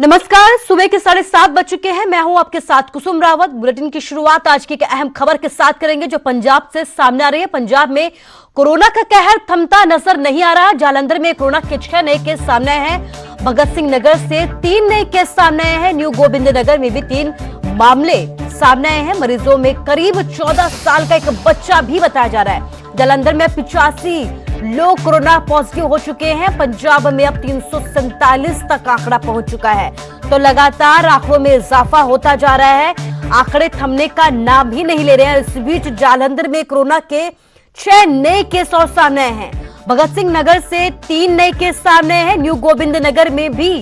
नमस्कार, सुबह के 7:30 बज चुके हैं। मैं हूं आपके साथ कुसुम रावत। बुलेटिन की शुरुआत आज की एक अहम खबर के साथ करेंगे जो पंजाब से सामने आ रही है। पंजाब में कोरोना का कहर थमता नजर नहीं आ रहा। जालंधर में कोरोना के 6 नए केस सामने आए हैं। भगत सिंह नगर से 3 नए केस सामने आए हैं। न्यू गोविंद नगर में भी 3 मामले सामने आए हैं। मरीजों में करीब 14 साल का एक बच्चा भी बताया जा रहा है। जालंधर में 85 लोग कोरोना पॉजिटिव हो चुके हैं। पंजाब में अब 347 तक आंकड़ा पहुंच चुका है। तो लगातार आंकड़ों में इजाफा होता जा रहा है। आंकड़े थमने का नाम भी नहीं ले रहे हैं। इस बीच जालंधर में कोरोना के 6 नए केस और सामने आए हैं। भगत सिंह नगर से 3 नए केस सामने हैं। न्यू गोविंद नगर में भी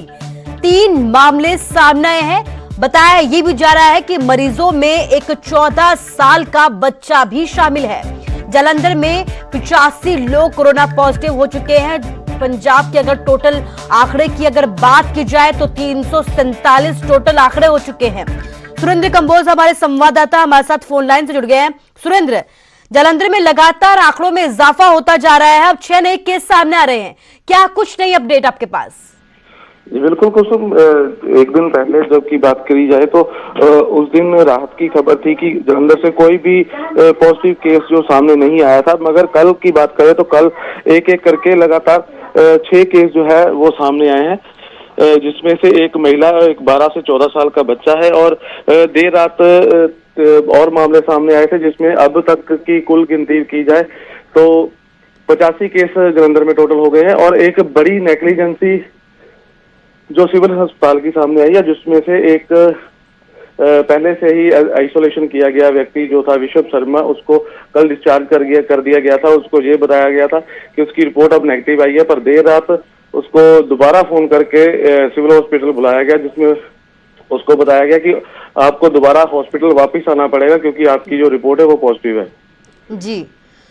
3 मामले सामने आए हैं। बताया ये भी जा रहा है कि मरीजों में एक 14 साल का बच्चा भी शामिल है। जालंधर में 85 लोग कोरोना पॉजिटिव हो चुके हैं। पंजाब के अगर टोटल आंकड़े की अगर बात की जाए तो 347 टोटल आंकड़े हो चुके हैं। सुरेंद्र कंबोज हमारे संवाददाता हमारे साथ फोन लाइन से जुड़ गए हैं। सुरेंद्र, जालंधर में लगातार आंकड़ों में इजाफा होता जा रहा है। अब 6 नए केस सामने आ रहे हैं। क्या कुछ नई अपडेट आपके पास? जी बिल्कुल कुसुम, एक दिन पहले जब की बात करी जाए तो उस दिन राहत की खबर थी कि जालंधर से कोई भी पॉजिटिव केस जो सामने नहीं आया था। मगर कल की बात करें तो कल एक एक करके लगातार 6 केस जो है वो सामने आए हैं, जिसमें से एक महिला, एक 12 से 14 साल का बच्चा है। और देर रात और मामले सामने आए थे, जिसमें अब तक की कुल गिनती की जाए तो 85 केस जालंधर में टोटल हो गए हैं। और एक बड़ी नेग्लिजेंसी जो सिविल अस्पताल की सामने आई है, जिसमें से एक पहले से ही आइसोलेशन किया गया व्यक्ति जो था विश्व शर्मा, उसको कल डिस्चार्ज कर दिया गया था। उसको ये बताया गया था कि उसकी रिपोर्ट अब नेगेटिव आई है, पर देर रात उसको दोबारा फोन करके सिविल हॉस्पिटल बुलाया गया, जिसमें उसको बताया गया कि आपको दोबारा हॉस्पिटल वापस आना पड़ेगा क्योंकि आपकी जो रिपोर्ट है वो पॉजिटिव है। जी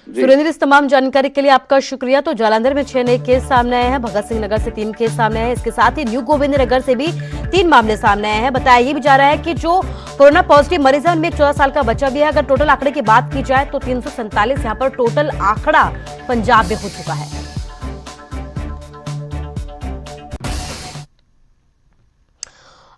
सुरेंद्र, इस तमाम जानकारी के लिए आपका शुक्रिया। तो जालंधर में 6 नए केस सामने आए हैं। भगत सिंह नगर से 3 केस सामने आए हैं। इसके साथ ही न्यू गोविंद नगर से भी 3 मामले सामने आए हैं। बताया ये भी जा रहा है कि जो कोरोना पॉजिटिव मरीज है उनमें एक 14 साल का बच्चा भी है। अगर टोटल आंकड़े की बात की जाए तो 347 यहाँ पर टोटल आंकड़ा पंजाब में हो चुका है।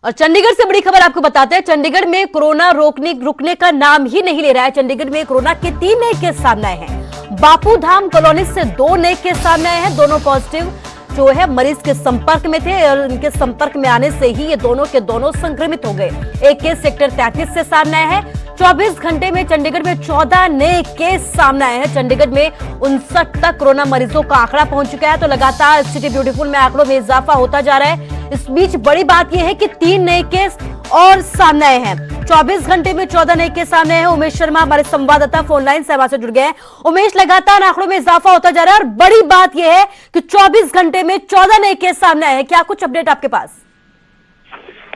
और चंडीगढ़ से बड़ी खबर आपको बताते हैं। चंडीगढ़ में कोरोना रुकने का नाम ही नहीं ले रहा है। चंडीगढ़ में कोरोना के 3 नए केस सामने आए हैं। बापू धाम कॉलोनी से 2 नए केस सामने आए हैं। दोनों पॉजिटिव जो है मरीज के संपर्क में थे और इनके संपर्क में आने से ही ये दोनों के दोनों संक्रमित हो गए। एक केस सेक्टर 33 से सामने आया है। 24 घंटे में चंडीगढ़ में 14 नए केस सामने आए हैं। चंडीगढ़ में 59 तक कोरोना मरीजों का आंकड़ा पहुंच चुका है। तो लगातार सिटी ब्यूटीफुल में आंकड़ों में इजाफा होता जा रहा है। इस बीच बड़ी बात यह है कि 3 नए केस और सामने आए हैं। 24 घंटे में 14 नए केस सामने आए हैं। उमेश शर्मा हमारे संवाददाता फोन लाइन से हमारे से जुड़ गए हैं। उमेश, लगातार आंकड़ों में इजाफा होता जा रहा है और बड़ी बात यह है कि 24 घंटे में 14 नए केस सामने आए हैं। क्या कुछ अपडेट आपके पास?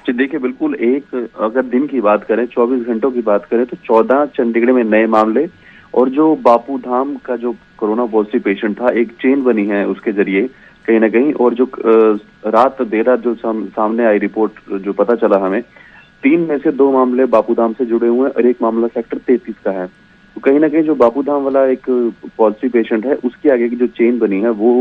जी देखिए, बिल्कुल एक अगर दिन की बात करें, 24 घंटों की बात करें तो 14 चंडीगढ़ में नए मामले। और जो बापू धाम का जो कोरोना पॉजिटिव पेशेंट था, एक चेन बनी है उसके जरिए कहीं ना कहीं। और जो देर रात जो सामने आई रिपोर्ट जो पता चला हमें, 3 में से 2 मामले बापूधाम से जुड़े हुए हैं और एक मामला सेक्टर 33 का है। तो कहीं ना कहीं जो बापूधाम वाला एक पॉजिटिव पेशेंट है, उसके आगे की जो चेन बनी है वो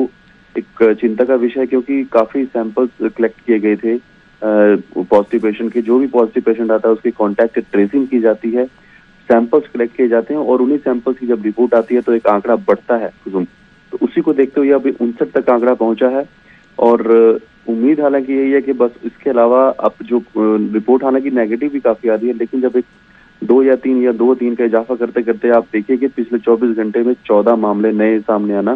एक चिंता का विषय है, क्योंकि काफी सैंपल्स कलेक्ट किए गए थे पॉजिटिव पेशेंट के। जो भी पॉजिटिव पेशेंट आता है उसकी कॉन्टैक्ट ट्रेसिंग की जाती है, सैंपल्स कलेक्ट किए जाते हैं और उन्हीं सैंपल्स की जब रिपोर्ट आती है तो एक आंकड़ा बढ़ता है। तो उसी को देखते हुए अभी 59 तक आंकड़ा पहुंचा है। और उम्मीद हालांकि यही है कि बस इसके अलावा अब जो रिपोर्ट हालांकि नेगेटिव भी काफी आ रही है, लेकिन जब एक 2 या 3 का इजाफा करते करते आप देखिए कि पिछले 24 घंटे में 14 मामले नए सामने आना,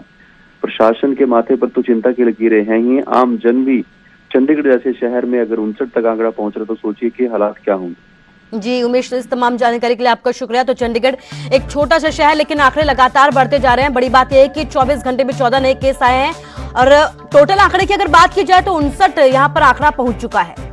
प्रशासन के माथे पर तो चिंता की लकीरें हैं ही। आम जन भी चंडीगढ़ जैसे शहर में अगर 59 तक आंकड़ा पहुंच रहा तो सोचिए कि हालात क्या होंगे। जी उमेश, इस तमाम जानकारी के लिए आपका शुक्रिया। तो चंडीगढ़ एक छोटा सा शहर, लेकिन आंकड़े लगातार बढ़ते जा रहे हैं। बड़ी बात यह है कि 24 घंटे में 14 नए केस आए हैं और टोटल आंकड़े की अगर बात की जाए तो 59 यहां पर आंकड़ा पहुंच चुका है।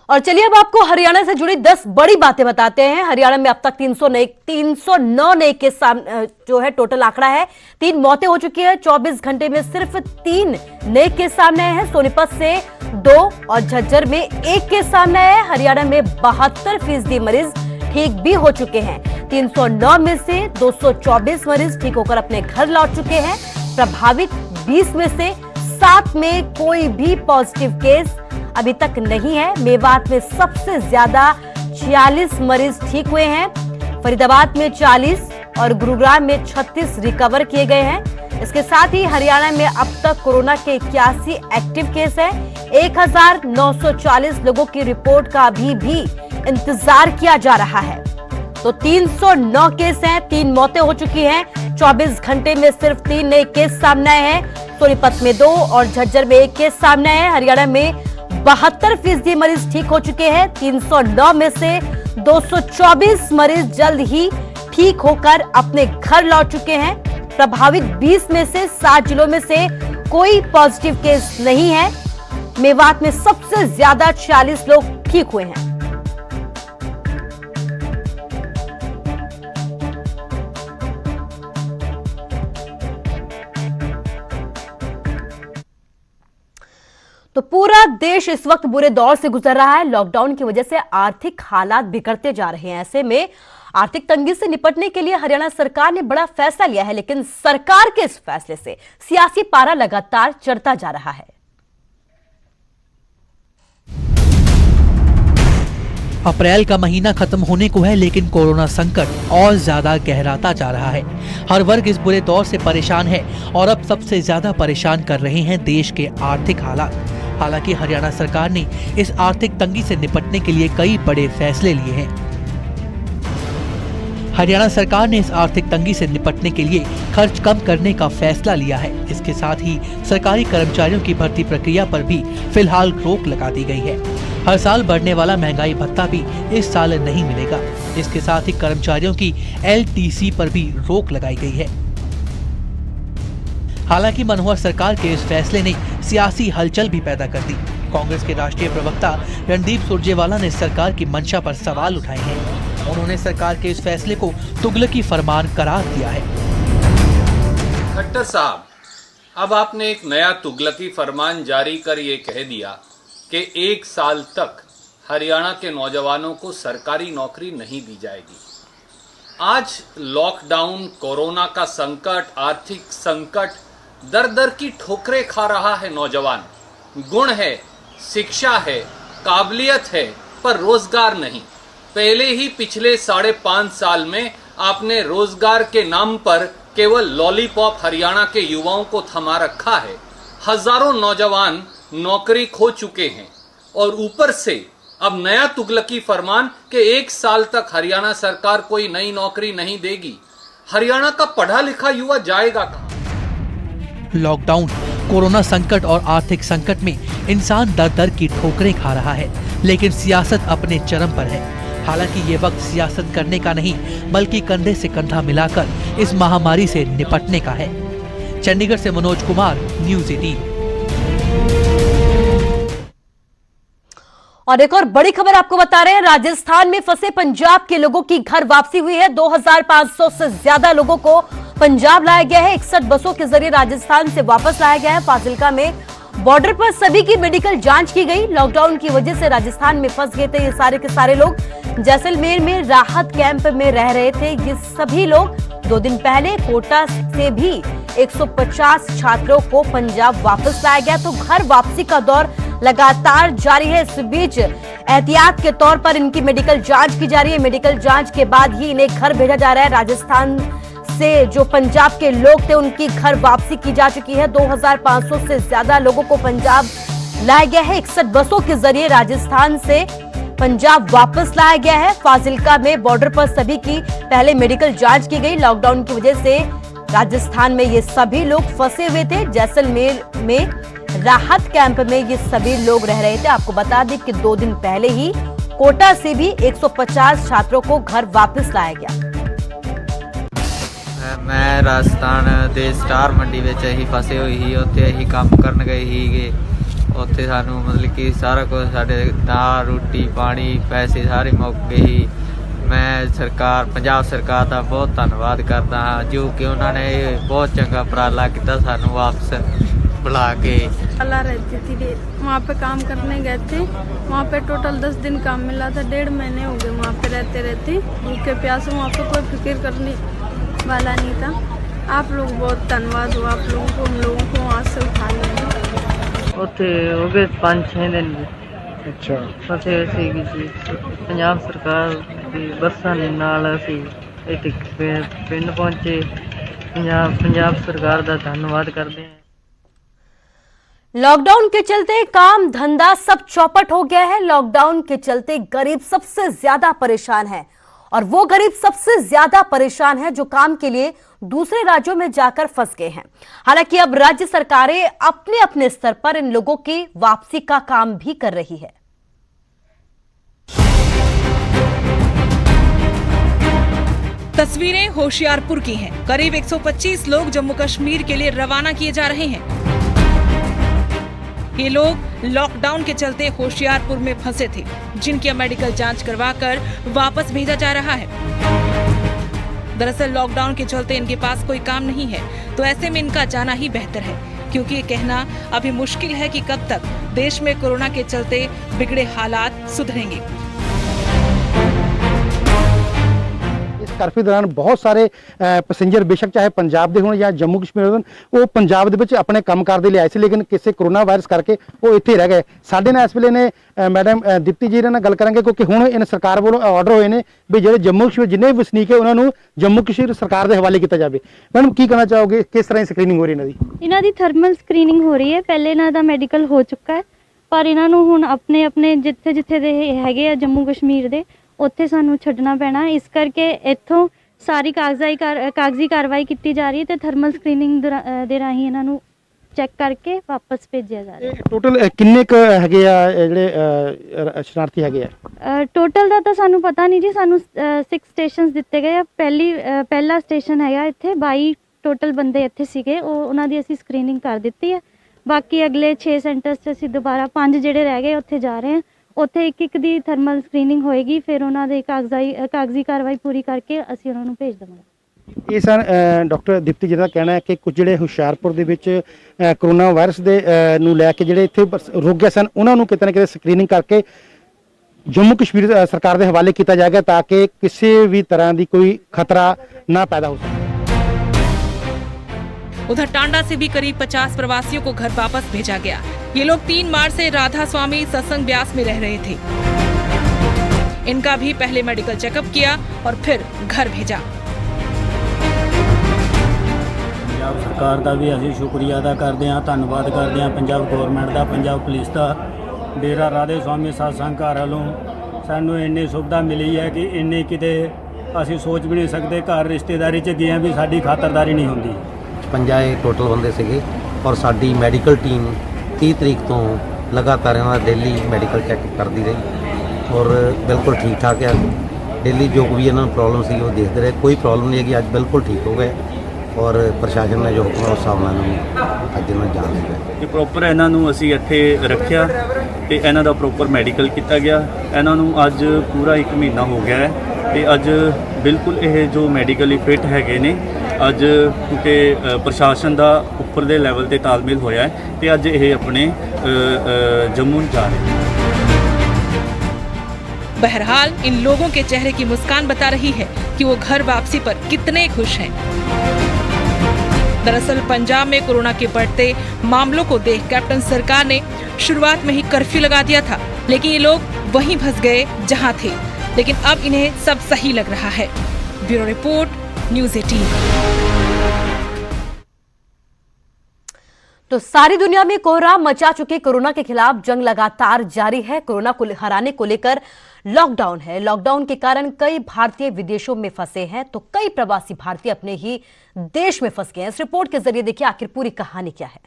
और चलिए अब आपको हरियाणा से जुड़ी 10 बड़ी बातें बताते हैं। हरियाणा में अब तक 309 नए केस जो है टोटल आंकड़ा है। 3 मौतें हो चुकी है। 24 घंटे में सिर्फ 3 नए केस सामने आए हैं। सोनीपत से 2 और झज्जर में 1 केस सामने आया है। हरियाणा में 72% मरीज ठीक भी हो चुके हैं। 309 में से 224 मरीज ठीक होकर अपने घर लौट चुके हैं। प्रभावित 20 में से 7 में कोई भी पॉजिटिव केस अभी तक नहीं है। मेवात में सबसे ज्यादा 46 मरीज ठीक हुए हैं। फरीदाबाद में 40 और गुरुग्राम में 36 रिकवर किए गए हैं। इसके साथ ही हरियाणा में अब तक कोरोना के 81 एक्टिव केस है। 1940 लोगों की रिपोर्ट का अभी भी इंतजार किया जा रहा है। तो 309 केस हैं, 3 मौतें हो चुकी हैं। 24 घंटे में सिर्फ 3 नए केस सामने आए हैं। सोनीपत में 2 और झज्जर में 1 केस सामने आए हैं। हरियाणा में 72% मरीज ठीक हो चुके हैं। 309 में से 224 मरीज जल्द ही ठीक होकर अपने घर लौट चुके हैं। प्रभावित 20 में से 7 जिलों में से कोई पॉजिटिव केस नहीं है। मेवात में सबसे ज्यादा 46 लोग ठीक हुए हैं। तो पूरा देश इस वक्त बुरे दौर से गुजर रहा है। लॉकडाउन की वजह से आर्थिक हालात बिगड़ते जा रहे हैं। ऐसे में आर्थिक तंगी से निपटने के लिए हरियाणा सरकार ने बड़ा फैसला लिया है, लेकिन सरकार के इस फैसले से सियासी पारा लगातार चढ़ता जा रहा है। अप्रैल का महीना खत्म होने को है, लेकिन कोरोना संकट और ज्यादा गहराता जा रहा है। हर वर्ग इस बुरे दौर से परेशान है और अब सबसे ज्यादा परेशान कर रहे हैं देश के आर्थिक हालात। हालांकि हरियाणा सरकार ने इस आर्थिक तंगी से निपटने के लिए कई बड़े फैसले लिए हैं। हरियाणा सरकार ने इस आर्थिक तंगी से निपटने के लिए खर्च कम करने का फैसला लिया है। इसके साथ ही सरकारी कर्मचारियों की भर्ती प्रक्रिया पर भी फिलहाल रोक लगा दी गई है। हर साल बढ़ने वाला महंगाई भत्ता भी इस साल नहीं मिलेगा। इसके साथ ही कर्मचारियों की LTC पर भी रोक लगाई गई है। हालांकि मनोहर सरकार के इस फैसले ने सियासी हलचल भी पैदा कर दी। कांग्रेस के राष्ट्रीय प्रवक्ता रणदीप सुरजेवाला ने सरकार की मंशा पर सवाल उठाए हैं। उन्होंने सरकार के इस फैसले को तुगलकी फरमान करार दिया है। खट्टर साहब, अब आपने एक नया तुगलकी फरमान जारी कर ये कह दिया कि 1 साल तक हरियाणा के नौजवानों को सरकारी नौकरी नहीं दी जाएगी। आज लॉकडाउन, कोरोना का संकट, आर्थिक संकट दर दर की ठोकरें खा रहा है नौजवान। गुण है, शिक्षा है, काबिलियत है, पर रोजगार नहीं। पहले ही पिछले 5.5 साल में आपने रोजगार के नाम पर केवल लॉलीपॉप हरियाणा के युवाओं को थमा रखा है। हजारों नौजवान नौकरी खो चुके हैं और ऊपर से अब नया तुगलकी फरमान कि 1 साल तक हरियाणा सरकार कोई नई नौकरी नहीं देगी। हरियाणा का पढ़ा लिखा युवा जाएगा कहां? लॉकडाउन, कोरोना संकट और आर्थिक संकट में इंसान दर दर की ठोकरें खा रहा है, लेकिन सियासत अपने चरम पर है। हालांकि ये वक्त सियासत करने का नहीं, बल्कि कंधे से कंधा मिलाकर इस महामारी से निपटने का है। चंडीगढ़ से मनोज कुमार, न्यूज़ 18। और एक और बड़ी खबर आपको बता रहे हैं। राजस्थान में फंसे पंजाब के लोगों की घर वापसी हुई है। 2500 से ज्यादा लोगों को पंजाब लाया गया है। 61 बसों के जरिए राजस्थान से वापस लाया गया है। फाजिल्का में बॉर्डर पर सभी की मेडिकल जांच की गई। लॉकडाउन की वजह से राजस्थान में फंस गए थे ये सारे के सारे लोग। जैसलमेर में राहत कैंप में रह रहे थे ये सभी लोग। 2 दिन पहले कोटा से भी 150 छात्रों को पंजाब वापस लाया गया। तो घर वापसी का दौर लगातार जारी है। इस बीच एहतियात के तौर पर इनकी मेडिकल जांच की जा रही है। मेडिकल जांच के बाद ही इन्हें घर भेजा जा रहा है। राजस्थान से जो पंजाब के लोग थे उनकी घर वापसी की जा चुकी है। 2500 से ज्यादा लोगों को पंजाब लाया गया है। 61 बसों के जरिए राजस्थान से पंजाब वापस लाया गया है। फाजिल्का में बॉर्डर पर सभी की पहले मेडिकल जांच की गई। लॉकडाउन की वजह से राजस्थान में ये सभी लोग फंसे हुए थे। जैसलमेर में राहत कैंप में ये सभी लोग रह रहे थे। आपको बता दें कि 2 दिन पहले ही कोटा से भी 150 छात्रों को घर वापस लाया गया। मैं राजस्थान ਦੇ ਸਟਾਰ ਮੰਡੀ ਵਿੱਚ ਹੀ ਫਸੇ ਹੋਈ ਸੀ। ਉੱਥੇ ਅਸੀਂ ਕੰਮ ਕਰਨ ਗਏ ਸੀਗੇ। ਉੱਥੇ ਸਾਨੂੰ ਮਤਲਬ ਕਿ ਸਾਰਾ ਕੁਝ ਸਾਡੇ ਦਾਲ ਰੋਟੀ ਪਾਣੀ ਪੈਸੇ ਸਾਰੇ ਮੁੱਕ ਗਏ ਸੀ। ਮੈਂ ਸਰਕਾਰ ਪੰਜਾਬ ਸਰਕਾਰ ਦਾ ਬਹੁਤ ਧੰਨਵਾਦ ਕਰਦਾ ਹਾਂ ਜੋ ਕਿ ਉਹਨਾਂ ਨੇ ਬਹੁਤ ਚੰਗਾ ਉਪਰਾਲਾ ਕੀਤਾ ਸਾਨੂੰ ਵਾਪਸ ਬੁਲਾ ਕੇ अला रहती थी, वहाँ पे काम करने गए थे। वहाँ पे टोटल 10 दिन काम मिला था। 1.5 महीने हो गए वहाँ पे रहते रहते, भूखे प्यासे। वहाँ पे कोई फिक्र करने वाला नहीं था। आप लोग बहुत धन्यवाद हो आप लोगों को, हम लोगों को वहाँ से उठा लिया। ਉੱਥੇ ਹੋ ਗਏ 5-6 ਦਿਨ ਅੱਛਾ ਫਸੇ ਅਸੀਂ ਸੀ। ਪੰਜਾਬ ਸਰਕਾਰ ਦੀ ਬੱਸਾਂ ਦੇ ਨਾਲ ਅਸੀਂ ਇੱਥੇ ਪਿੰਡ ਪਹੁੰਚੇ। ਪੰਜਾਬ सरकार का धन्यवाद करते हैं। लॉकडाउन के चलते काम धंधा सब चौपट हो गया है। लॉकडाउन के चलते गरीब सबसे ज्यादा परेशान है, और वो गरीब सबसे ज्यादा परेशान है जो काम के लिए दूसरे राज्यों में जाकर फंस गए हैं। हालांकि अब राज्य सरकारें अपने अपने स्तर पर इन लोगों की वापसी का काम भी कर रही है। तस्वीरें होशियारपुर की हैं। करीब 125 लोग जम्मू कश्मीर के लिए रवाना किए जा रहे हैं। ये लोग लॉकडाउन के चलते होशियारपुर में फंसे थे, जिनकी मेडिकल जांच करवाकर वापस भेजा जा रहा है। दरअसल लॉकडाउन के चलते इनके पास कोई काम नहीं है, तो ऐसे में इनका जाना ही बेहतर है, क्योंकि ये कहना अभी मुश्किल है कि कब तक देश में कोरोना के चलते बिगड़े हालात सुधरेंगे। कर्फ्यू दौरान बहुत सारे पैसेंजर बेशक चाहे पंजाब के होण या जम्मू कश्मीर होण, वो पंजाब दे विच अपने कामकार दे लिए आए सी, लेकिन किसी कोरोना वायरस करके वो इत्थे रह गए। साडे नाल इस वेले ने मैडम दीप्ति जी नाल गल करांगे, क्योंकि हुण इन सरकार वालों ऑर्डर होए ने भी जिहड़े जम्मू कश्मीर जिन्ने भी वसनीक है उन्होंने जम्मू कश्मीर सरकार के हवाले किया जाए। मैडम की कहना चाहोगे, किस तरह स्क्रीनिंग हो रही है? इन्हां दी थर्मल स्क्रीनिंग हो रही है। पहले इन्हां दा मैडिकल हो चुका है, पर इन्हां नूं हुण अपने अपने जिथे जिथे दे हैगे आ जम्मू कश्मीर दे उत्थे सानूं छड्डना पैना। इस करके इत्थों सारी कागजी कार्रवाई की जा रही है, तो थर्मल स्क्रीनिंग दे राही इन्हां नूं चैक करके वापस भेजा जा रहा है। टोटल किन्ने क हैगे आ जिहड़े शरणार्थी हैगे आ? टोटल दा तां सानूं पता नहीं जी। सानूं 6 स्टेशनस दित्ते गए। पहला स्टेशन हैगा इत्थे 22 टोटल बंदे इत्थे सीगे, उन्हां दी असीं स्क्रीनिंग कर दित्ती है। बाकी अगले 6 सेंटर्स 'च असीं दोबारा 5 जिहड़े रह गए उत्थे जा रहे हैं। उत्थे एक दी थर्मल स्क्रीनिंग होएगी, फिर उन्हां दे कागजी कार्रवाई पूरी करके असीं उन्हां नूं भेज देवांगे। ये सर डॉक्टर दीप्ति जी का कहना है कि कुछ जिहड़े हुशियारपुर दे विच कोरोना वायरस दे नूं लैके जिहड़े इत्थे रुक गए सन, उन्हां नूं किते ना किते स्क्रीनिंग करके जम्मू कश्मीर सरकार के हवाले किया जाएगा, ताकि किसी भी तरह की कोई खतरा ना पैदा हो सके। उधर टांडा से भी करीब 50 प्रवासियों को घर वापस भेजा गया। ये लोग 3 मार्च से राधा स्वामी सत्संग ब्यास में रह रहे थे। इनका भी पहले मेडिकल चेकअप किया और फिर घर भेजा। पंजाब सरकार का भी असीं शुक्रिया अदा करते हैं, धन्यवाद करते हैं पंजाब गौरमेंट का, पंजाब पुलिस का, डेरा राधे स्वामी सत्संग घर वालों सानू इन्नी सुविधा मिली है कि इन्नी किते असीं सोच भी नहीं सकते। घर रिश्तेदारी च गए भी साडी खातरदारी नहीं होंदी। 50 टोटल बंदे सीगे और साडी मैडिकल टीम 30 तरीक तो लगातार इन्हां दा डेली मैडिकल चैकअप करती रही और बिल्कुल ठीक ठाक है। डेली जो भी इन्हां प्रॉब्लम सी वो देखते रहे, कोई प्रॉब्लम नहीं है कि अज बिल्कुल ठीक हो गए और प्रशासन ने जो हुक्म उस हिसाब नाल अज इन्हां जान लिया कि प्रॉपर इन्हां नूं असीं इत्थे रखिया ते इन्हां दा प्रॉपर मैडिकल किया गया। इन्हां नूं अज पूरा 1 महीना हो गया है ते अज बिल्कुल ये जो मैडिकली फिट हैगे ने। अज क्योंकि प्रशासन का उपर दे लैवल ते तालमेल होया है ते अज ये अपने जम्मू जा रहे हैं। बहरहाल इन लोगों के चेहरे की मुस्कान बता रही है कि वो घर वापसी पर कितने खुश हैं। दरअसल पंजाब में कोरोना के बढ़ते मामलों को देख कैप्टन सरकार ने शुरुआत में ही कर्फ्यू लगा दिया था, लेकिन ये लोग वहीं फंस गए जहां थे। लेकिन अब इन्हें सब सही लग रहा है। Bureau report, news 18। तो सारी दुनिया में कोहराम मचा चुके कोरोना के खिलाफ जंग लगातार जारी है। कोरोना को हराने को लेकर लॉकडाउन है। लॉकडाउन के कारण कई भारतीय विदेशों में फंसे हैं, तो कई प्रवासी भारतीय अपने ही देश में फंस गए हैं। इस रिपोर्ट के जरिए देखिए आखिर पूरी कहानी क्या है।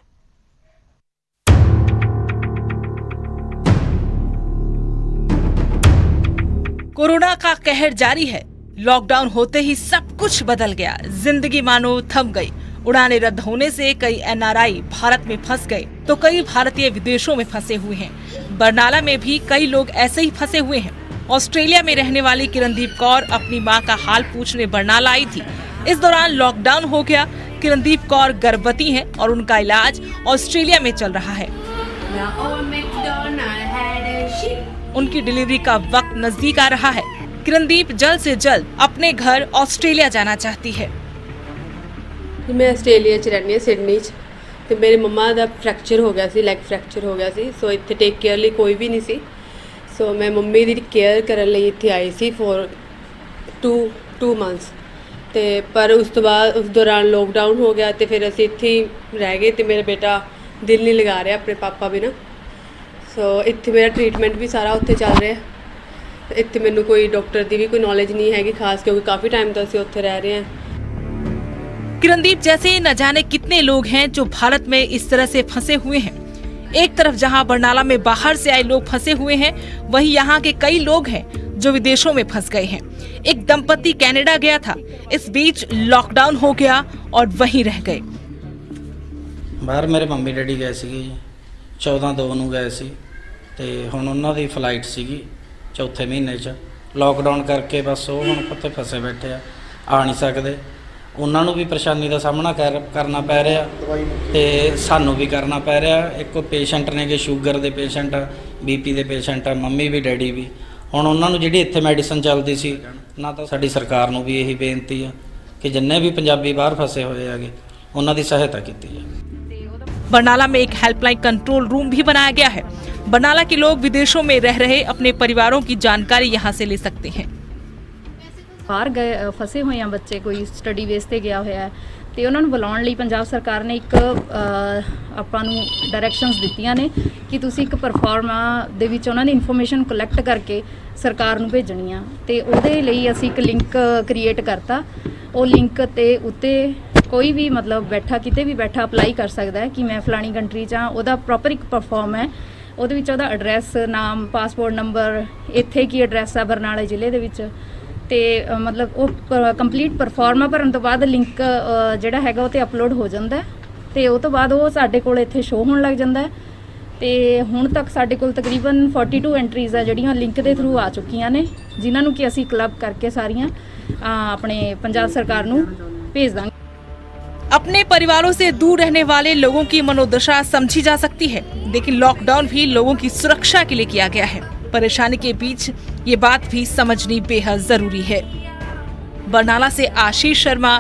कोरोना का कहर जारी है। लॉकडाउन होते ही सब कुछ बदल गया। जिंदगी मानो थम गई। उड़ानें रद्द होने से कई एनआरआई भारत में फंस गए, तो कई भारतीय विदेशों में फंसे हुए हैं। बरनाला में भी कई लोग ऐसे ही फंसे हुए हैं। ऑस्ट्रेलिया में रहने वाली किरणदीप कौर अपनी मां का हाल पूछने बरनाला आई थी। इस दौरान लॉकडाउन हो गया। किरणदीप कौर गर्भवती हैं और उनका इलाज ऑस्ट्रेलिया में चल रहा है। उनकी डिलीवरी का वक्त नजदीक आ रहा है। किरणदीप जल्द से जल्द अपने घर ऑस्ट्रेलिया जाना चाहती है। मैं ਆਸਟ੍ਰੇਲੀਆ 'ਚ ਰਹਿੰਦੀ ਹਾਂ, ਸਿਡਨੀ 'ਚ, ਤੇ ਮੇਰੇ ਮੰਮਾ ਦਾ ਫ੍ਰੈਕਚਰ ਹੋ ਗਿਆ ਸੀ, ਲੈਗ ਫ੍ਰੈਕਚਰ ਹੋ ਗਿਆ ਸੀ। ਸੋ ਇੱਥੇ ਟੇਕ ਕੇਅਰ ਲਈ ਕੋਈ ਵੀ ਨਹੀਂ ਸੀ। ਸੋ ਮੈਂ ਮੰਮੀ ਦੀ ਕੇਅਰ ਕਰਨ ਲਈ ਇੱਥੇ ਆਈ ਸੀ ਫੋਰ 2 ਮੰਥਸ। ਤੇ ਪਰ ਉਸ ਤੋਂ ਬਾਅਦ ਉਸ ਦੌਰਾਨ ਲੋਕਡਾਊਨ ਹੋ ਗਿਆ ਤੇ ਫਿਰ ਅਸੀਂ ਇੱਥੇ ਹੀ ਰਹਿ ਗਏ ਤੇ ਮੇਰਾ ਬੇਟਾ ਦਿਲ ਨਹੀਂ ਲਗਾ ਰਿਹਾ ਆਪਣੇ ਪਾਪਾ ਬਿਨਾਂ। ਸੋ ਇੱਥੇ ਮੇਰਾ ਟ੍ਰੀਟਮੈਂਟ ਵੀ ਸਾਰਾ ਉੱਥੇ ਚੱਲ ਰਿਹਾ। ਇੱਥੇ ਮੈਨੂੰ ਕੋਈ ਡਾਕਟਰ ਦੀ ਵੀ ਕੋਈ ਨੌਲੇਜ नहीं हैगी खास, क्योंकि काफ़ी टाइम तो ਅਸੀਂ ਉੱਥੇ ਰਹਿ ਰਹੇ हैं। किरणदीप जैसे न जाने कितने लोग हैं जो भारत में इस तरह से फंसे हुए हैं। एक तरफ जहां बरनाला में बाहर से आए लोग फंसे हुए हैं, वहीं यहाँ के कई लोग हैं जो विदेशों में फंस गए हैं। एक दंपति कनाडा गया था, इस बीच लॉकडाउन हो गया और वहीं रह गए। ਬਾਹਰ ਮੇਰੇ ਮੰਮੀ ਡੈਡੀ ਗਏ ਸੀਗੇ ਜੀ, 14/2 ਨੂੰ ਗਏ ਸੀ ਤੇ ਹੁਣ ਉਹਨਾਂ ਦੀ ਫਲਾਈਟ ਸੀਗੀ ਚੌਥੇ ਮਹੀਨੇ 'ਚ। ਲੋਕਡਾਊਨ ਕਰਕੇ ਬਸ ਉਹ ਹੁਣ ਉੱਥੇ ਫਸੇ ਬੈਠੇ ਆ ਨਹੀਂ ਸਕਦੇ। ਉਹਨਾਂ ਨੂੰ ਵੀ ਪਰੇਸ਼ਾਨੀ ਦਾ ਸਾਹਮਣਾ ਕਰਨਾ ਪੈ ਰਿਹਾ ਤੇ ਸਾਨੂੰ ਵੀ ਕਰਨਾ ਪੈ ਰਿਹਾ। ਇੱਕ ਪੇਸ਼ੈਂਟ ਨੇਗੇ ਸ਼ੂਗਰ ਦੇ ਪੇਸ਼ੈਂਟ, ਬੀਪੀ ਦੇ ਪੇਸ਼ੈਂਟ, ਮੰਮੀ ਵੀ ਡੈਡੀ ਵੀ। ਹੁਣ ਉਹਨਾਂ ਨੂੰ ਜਿਹੜੀ ਇੱਥੇ ਮੈਡੀਸਨ ਚੱਲਦੀ ਸੀ ਨਾ, ਤਾਂ ਸਾਡੀ ਸਰਕਾਰ ਨੂੰ ਵੀ ਇਹੀ ਬੇਨਤੀ ਆ ਕਿ ਜਿੰਨੇ ਵੀ ਪੰਜਾਬੀ ਬਾਹਰ ਫਸੇ ਹੋਏ ਹੈਗੇ ਉਹਨਾਂ ਦੀ ਸਹਾਇਤਾ ਕੀਤੀ ਜਾਵੇ। बरनाला में एक हेल्पलाइन कंट्रोल रूम भी बनाया गया है। बरनाला के लोग विदेशों में रह रहे अपने परिवारों की जानकारी यहाँ से ले सकते हैं। ਬਾਹਰ ਗਏ ਫਸੇ ਹੋਏ ਆ ਬੱਚੇ, ਕੋਈ ਸਟੱਡੀ ਬੇਸ ਤੇ ਗਿਆ ਹੋਇਆ ਹੈ ਤੇ ਉਹਨਾਂ ਨੂੰ ਬੁਲਾਉਣ ਲਈ ਪੰਜਾਬ ਸਰਕਾਰ ਨੇ ਇੱਕ ਆਪਾਂ ਨੂੰ ਡਾਇਰੈਕਸ਼ਨਸ ਦਿੱਤੀਆਂ ਨੇ ਕਿ ਤੁਸੀਂ ਇੱਕ ਪਰਫਾਰਮਾ ਦੇ ਵਿੱਚ ਉਹਨਾਂ ਦੀ ਇਨਫੋਰਮੇਸ਼ਨ ਕਲੈਕਟ ਕਰਕੇ ਸਰਕਾਰ ਨੂੰ ਭੇਜਣੀ ਆ। ਤੇ ਉਹਦੇ ਲਈ ਅਸੀਂ ਇੱਕ ਲਿੰਕ ਕ੍ਰੀਏਟ ਕਰਤਾ। ਉਹ ਲਿੰਕ ਤੇ ਉੱਤੇ ਕੋਈ ਵੀ ਮਤਲਬ ਬੈਠਾ ਕਿਤੇ ਵੀ ਬੈਠਾ ਅਪਲਾਈ ਕਰ ਸਕਦਾ ਹੈ ਕਿ ਮੈਂ ਫਲਾਣੀ ਕੰਟਰੀ 'ਚ ਹਾਂ। ਉਹਦਾ ਪ੍ਰੋਪਰ ਇੱਕ ਪਰਫਾਰਮ ਹੈ, ਉਹਦੇ ਵਿੱਚ ਉਹਦਾ ਐਡਰੈਸ, ਨਾਮ, ਪਾਸਪੋਰਟ ਨੰਬਰ, ਇੱਥੇ ਕੀ ਐਡਰੈਸ ਆ ਬਰਨਾਲਾ ਜ਼ਿਲ੍ਹੇ ਦੇ ਵਿੱਚ, ਤੇ ਮਤਲਬ ਉਹ ਕੰਪਲੀਟ ਪਰਫਾਰਮਾ ਭਰਨ ਤੋਂ ਬਾਅਦ ਲਿੰਕ ਜਿਹੜਾ ਹੈਗਾ ਉਹ ਤੇ ਅਪਲੋਡ ਹੋ ਜਾਂਦਾ ਤੇ ਉਹ ਤੋਂ ਬਾਅਦ ਉਹ ਸਾਡੇ ਕੋਲ ਇੱਥੇ ਸ਼ੋਅ ਹੋਣ ਲੱਗ ਜਾਂਦਾ ਹੈ। ਤੇ ਹੁਣ ਤੱਕ ਸਾਡੇ ਕੋਲ ਤਕਰੀਬਨ 42 ਐਂਟਰੀਜ਼ ਆ ਜਿਹੜੀਆਂ ਲਿੰਕ ਦੇ ਥਰੂ ਆ ਚੁੱਕੀਆਂ ਨੇ, ਜਿਨ੍ਹਾਂ ਨੂੰ ਕਿ ਅਸੀਂ ਕਲੱਬ ਕਰਕੇ ਸਾਰੀਆਂ ਆਪਣੇ ਪੰਜਾਬ ਸਰਕਾਰ ਨੂੰ ਭੇਜ ਦਾਂਗੇ। अपने परिवारों से दूर रहने वाले लोगों की मनोदशा समझी जा सकती है, लेकिन लॉकडाउन भी लोगों की सुरक्षा के लिए किया गया है। परेशानी के बीच ये बात भी समझनी बेहद जरूरी है। बरनाला से आशीष शर्मा,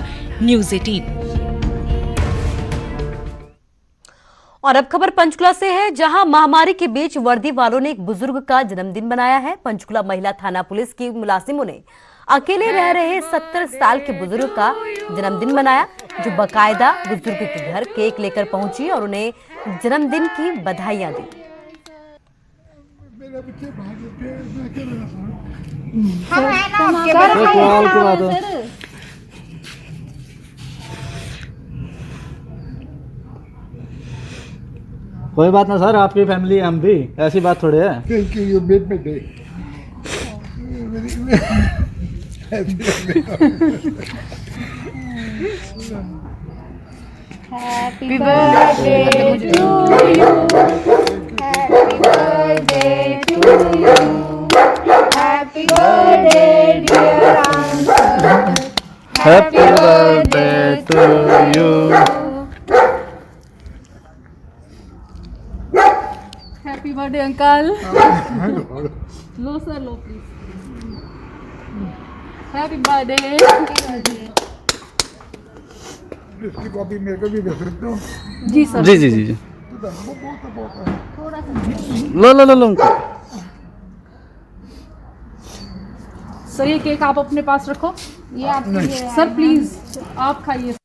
न्यूज़ 18। और अब खबर पंचकुला से है, जहां महामारी के बीच वर्दी वालों ने एक बुजुर्ग का जन्मदिन मनाया है। पंचकुला महिला थाना पुलिस की मुलाजिमों ने अकेले रह रहे 70 साल के बुजुर्ग का जन्मदिन मनाया, जो बाकायदा बुजुर्ग के घर केक लेकर पहुंची और उन्हें जन्मदिन की बधाइयां दी। कोई बात ना सर, आपकी फैमिली हम भी, ऐसी बात थोड़ी है। Thank you, you made my day. Happy birthday to you. Happy birthday to you. Happy birthday dear uncle. Happy birthday to you. Happy birthday uncle. Low sir, low please. Happy birthday. इसकी copy मेरे को भी भेज सकते हो? जी sir. जी जी जी जी। थोड़ा सा लो लो लो लो। Sir ये केक आप अपने पास रखो। ये आपके लिए सर प्लीज आप खाइए